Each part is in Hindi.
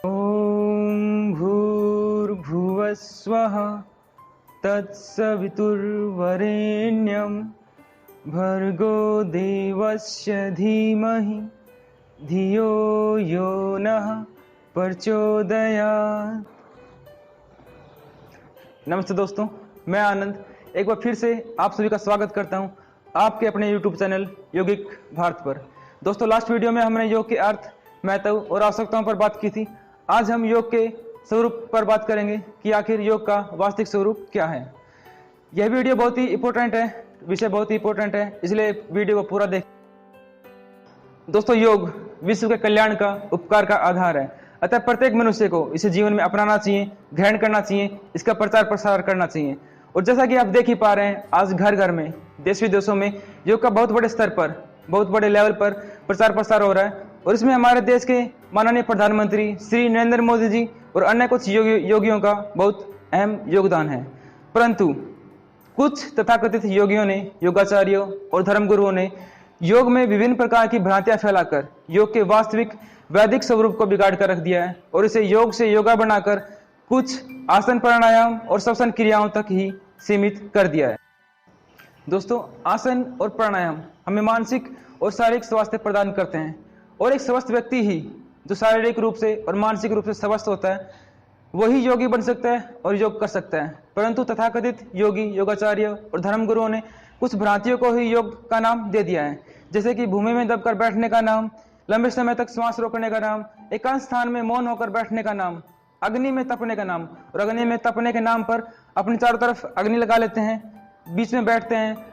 ॐ भूर्भुवस्वः तत्सवितुर्वरेण्यं भर्गो देवस्य धीमहि धियो यो नः प्रचोदयात्। नमस्ते दोस्तों, मैं आनंद एक बार फिर से आप सभी का स्वागत करता हूं आपके अपने YouTube चैनल योगिक भारत पर। दोस्तों, लास्ट वीडियो में हमने योग के अर्थ, महत्व और आवश्यकताओं पर बात की थी। आज हम योग के स्वरूप पर बात करेंगे कि आखिर योग का वास्तविक स्वरूप क्या है। यह वीडियो बहुत ही इंपॉर्टेंट है, विषय बहुत ही इंपॉर्टेंट है, इसलिए वीडियो को पूरा देख। दोस्तों, योग विश्व के कल्याण का, उपकार का आधार है, अतः प्रत्येक मनुष्य को इसे जीवन में अपनाना चाहिए, ग्रहण करना चाहिए, इसका प्रचार प्रसार करना चाहिए। और जैसा कि आप देख ही पा रहे हैं, आज घर घर में, देश विदेशों में योग का बहुत बड़े स्तर पर, बहुत बड़े लेवल पर प्रचार प्रसार हो रहा है। और इसमें हमारे देश के माननीय प्रधानमंत्री श्री नरेंद्र मोदी जी और अन्य कुछ योगियों का बहुत अहम योगदान है। परंतु कुछ तथाकथित योगियों ने, योगाचार्यों और धर्मगुरुओं ने योग में विभिन्न प्रकार की भ्रांतियां फैलाकर योग के वास्तविक वैदिक स्वरूप को बिगाड़ कर रख दिया है और इसे योग से योगा बनाकर कुछ आसन, प्राणायाम और श्वसन क्रियाओं तक ही सीमित कर दिया है। दोस्तों, आसन और प्राणायाम हमें मानसिक और शारीरिक स्वास्थ्य प्रदान करते हैं और एक स्वस्थ व्यक्ति ही जो शारीरिक रूप से और मानसिक रूप से स्वस्थ होता है वही योगी बन सकता है और योग कर सकता है। परंतु तथाकथित योगी, योगाचार्य और धर्मगुरुओं ने कुछ भ्रांतियों को ही योग का नाम दे दिया है, जैसे कि भूमि में दबकर बैठने का नाम, लंबे समय तक श्वास रोकने का नाम, एकांत स्थान में मौन होकर बैठने का नाम, अग्नि में तपने का नाम। और अग्नि में तपने के नाम पर अपने चारों तरफ अग्नि लगा लेते हैं, बीच में बैठते हैं,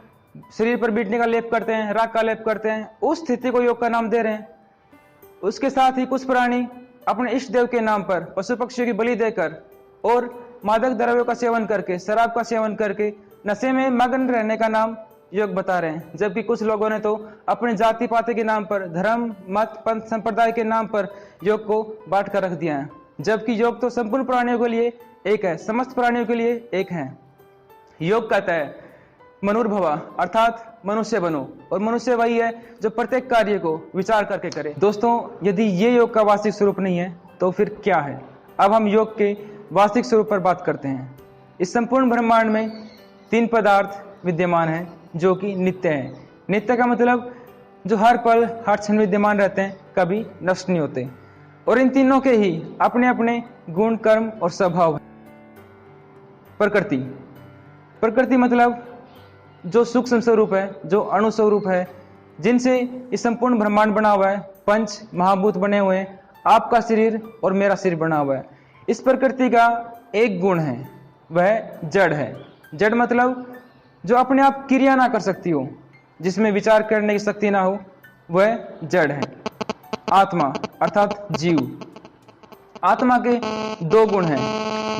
शरीर पर बीटने का लेप करते हैं, राख का लेप करते हैं, उस स्थिति को योग का नाम दे रहे हैं। उसके साथ ही कुछ प्राणी अपने इष्ट देव के नाम पर पशु पक्षियों की बलि देकर और मादक द्रव्यों का सेवन करके, शराब का सेवन करके नशे में मग्न रहने का नाम योग बता रहे हैं। जबकि कुछ लोगों ने तो अपने जाति पाति के नाम पर, धर्म, मत, पंथ, संप्रदाय के नाम पर योग को बांट कर रख दिया है। जबकि योग तो संपूर्ण प्राणियों के लिए एक है, समस्त प्राणियों के लिए एक है। योग कहता है मनुर्भवा, अर्थात मनुष्य बनो, और मनुष्य वही है जो प्रत्येक कार्य को विचार करके करे। दोस्तों, यदि ये योग का वास्तविक स्वरूप नहीं है तो फिर क्या है? अब हम योग के वास्तविक स्वरूप पर बात करते हैं। इस संपूर्ण ब्रह्मांड में 3 पदार्थ विद्यमान हैं जो कि नित्य हैं। नित्य का मतलब जो हर पल, हर क्षण विद्यमान रहते हैं, कभी नष्ट नहीं होते। और इन तीनों के ही अपने अपने गुण, कर्म और स्वभाव है। प्रकृति, प्रकृति मतलब जो सूक्ष्म स्वरूप है, जो अणु स्वरूप है, जिनसे इस संपूर्ण ब्रह्मांड बना हुआ है, पंच महाभूत बने हुए हैं, आपका शरीर और मेरा शरीर बना हुआ है। इस प्रकृति का एक गुण है, वह जड़ है। जड़ मतलब जो अपने आप क्रिया ना कर सकती हो, जिसमें विचार करने की शक्ति ना हो, वह जड़ है। आत्मा अर्थात जीव, आत्मा के 2 गुण हैं,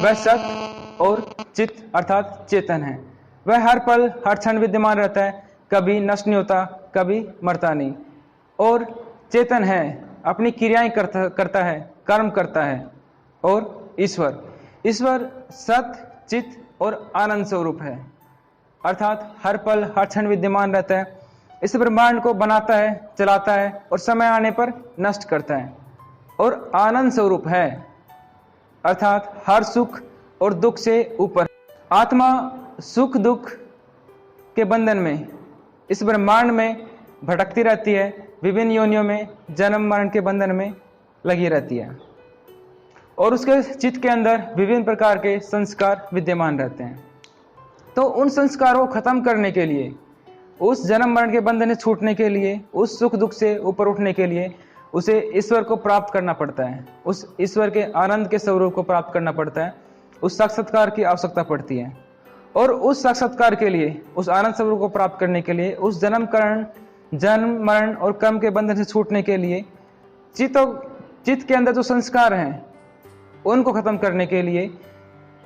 वह सत और चित्त अर्थात चेतन है। वह हर पल, हर क्षण विद्यमान रहता है, कभी नष्ट नहीं होता, कभी मरता नहीं। और चेतन है, अपनी क्रियाएं करता है, कर्म करता है। और ईश्वर, ईश्वर सत, चित्त और आनंद स्वरूप है, अर्थात हर पल, हर क्षण विद्यमान रहता है। इस ब्रह्मांड को बनाता है, चलाता है और समय आने पर नष्ट करता है। और आनंद स्वरूप है, अर्थात हर सुख और दुख से ऊपर। आत्मा सुख दुख के बंधन में, इस ब्रह्मांड में भटकती रहती है, विभिन्न योनियों में जन्म मरण के बंधन में लगी रहती है। और उसके चित्त के अंदर विभिन्न प्रकार के संस्कार विद्यमान रहते हैं। तो उन संस्कारों को खत्म करने के लिए, उस जन्म मरण के बंधन से छूटने के लिए, उस सुख दुख से ऊपर उठने के लिए उसे ईश्वर को प्राप्त करना पड़ता है। उस ईश्वर के आनंद के स्वरूप को प्राप्त करना पड़ता है। उस साक्षात्कार की आवश्यकता पड़ती है। और उस साक्षात्कार के लिए, उस आनंद स्वरूप को प्राप्त करने के लिए, उस जन्म मरण और कर्म के बंधन से छूटने के लिए चित्त के अंदर जो संस्कार हैं उनको खत्म करने के लिए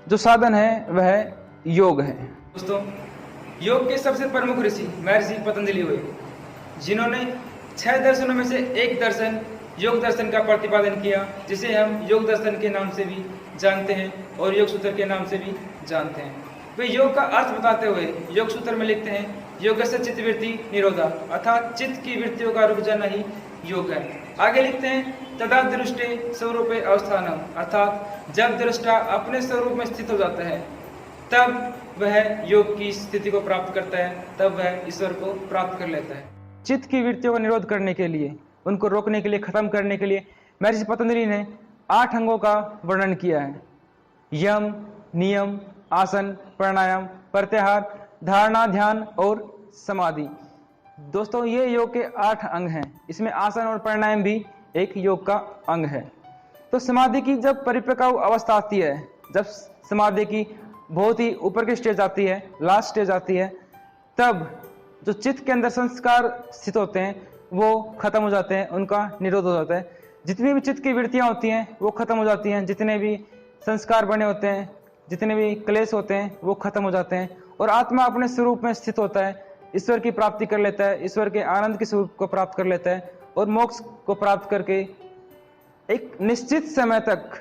जो साधन है वह योग है। दोस्तों, योग के सबसे प्रमुख ऋषि महर्षि पतंजलि हुए, जिन्होंने 6 दर्शनों में से एक दर्शन योग दर्शन का प्रतिपादन किया, जिसे हम योग दर्शन के नाम से भी जानते हैं और योग सूत्र के नाम से भी जानते हैं। वे योग का अर्थ बताते हुए योग सूत्र में लिखते हैं योग से चित्तवृत्ति निरोधा, अर्थात चित्त की वृत्तियों का रुक जाना ही योग है। आगे लिखते हैं तदा दृष्टे स्वरूपे अवस्थानम, अर्थात जब दृष्टा अपने स्वरूप में स्थित हो जाता है तब वह योग की स्थिति को प्राप्त करता है, तब वह ईश्वर को प्राप्त कर लेता है। चित्त की वृत्तियों का निरोध करने के लिए, उनको रोकने के लिए, खत्म करने के लिए महर्षि पतंजलि ने 8 अंगों का वर्णन किया है। यम, नियम, आसन, प्राणायाम, प्रत्याहार, धारणा, ध्यान और समाधि। दोस्तों ये योग के 8 अंग हैं। इसमें आसन और प्राणायाम भी एक योग का अंग है। तो समाधि की जब परिपक्व अवस्था आती है, जब समाधि की बहुत ही ऊपर की स्टेज आती है, लास्ट स्टेज आती है, तब जो चित्त के अंदर संस्कार स्थित होते हैं वो खत्म हो जाते हैं, उनका निरोध हो जाता है। जितनी भी चित्त की वृत्तियां होती हैं वो खत्म हो जाती हैं, जितने भी संस्कार बने होते हैं, जितने भी क्लेश होते हैं वो खत्म हो जाते हैं और आत्मा अपने स्वरूप में स्थित होता है, ईश्वर की प्राप्ति कर लेता है, ईश्वर के आनंद के स्वरूप को प्राप्त कर लेता है और मोक्ष को प्राप्त करके एक निश्चित समय तक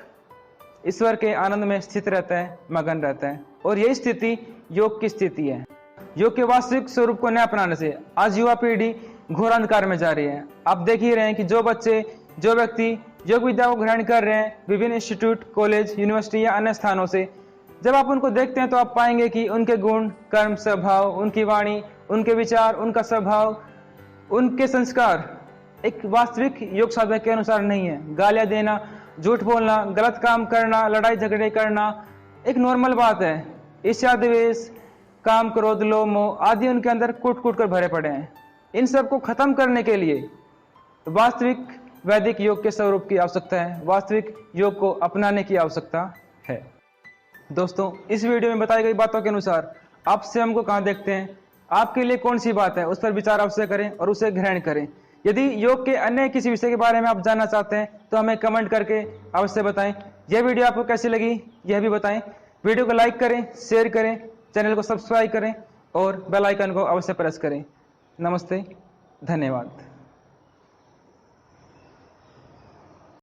ईश्वर के आनंद में स्थित रहता है, मगन रहता है। और यही स्थिति योग की स्थिति है। योग के वास्तविक स्वरूप को न अपनाने से आज युवा पीढ़ी घोर अंधकार में जा रही है। आप देख ही रहे हैं कि जो बच्चे, जो व्यक्ति योग विद्या को ग्रहण कर रहे हैं विभिन्न इंस्टीट्यूट, कॉलेज, यूनिवर्सिटी या अन्य स्थानों से, जब आप उनको देखते हैं तो आप पाएंगे कि उनके गुण, कर्म, स्वभाव, उनकी वाणी, उनके विचार, उनका स्वभाव, उनके संस्कार एक वास्तविक योग साधक के अनुसार नहीं है। गालियां देना, झूठ बोलना, गलत काम करना, लड़ाई झगड़े करना एक नॉर्मल बात है। ईर्ष्या, द्वेष, काम, क्रोध, लोभ, मोह आदि उनके अंदर कूट कूट कर भरे पड़े हैं। इन सब को खत्म करने के लिए वास्तविक वैदिक योग के स्वरूप की आवश्यकता है, वास्तविक योग को अपनाने की आवश्यकता है। दोस्तों इस वीडियो में बताई गई बातों के अनुसार आप स्वयं को कहाँ देखते हैं, आपके लिए कौन सी बात है, उस पर विचार अवश्य करें और उसे ग्रहण करें। यदि योग के अन्य किसी विषय के बारे में आप जानना चाहते हैं तो हमें कमेंट करके अवश्य बताएं। यह वीडियो आपको कैसी लगी यह भी बताएं। वीडियो को लाइक करें, शेयर करें, चैनल को सब्सक्राइब करें और बेल आइकन को अवश्य प्रेस करें। नमस्ते, धन्यवाद।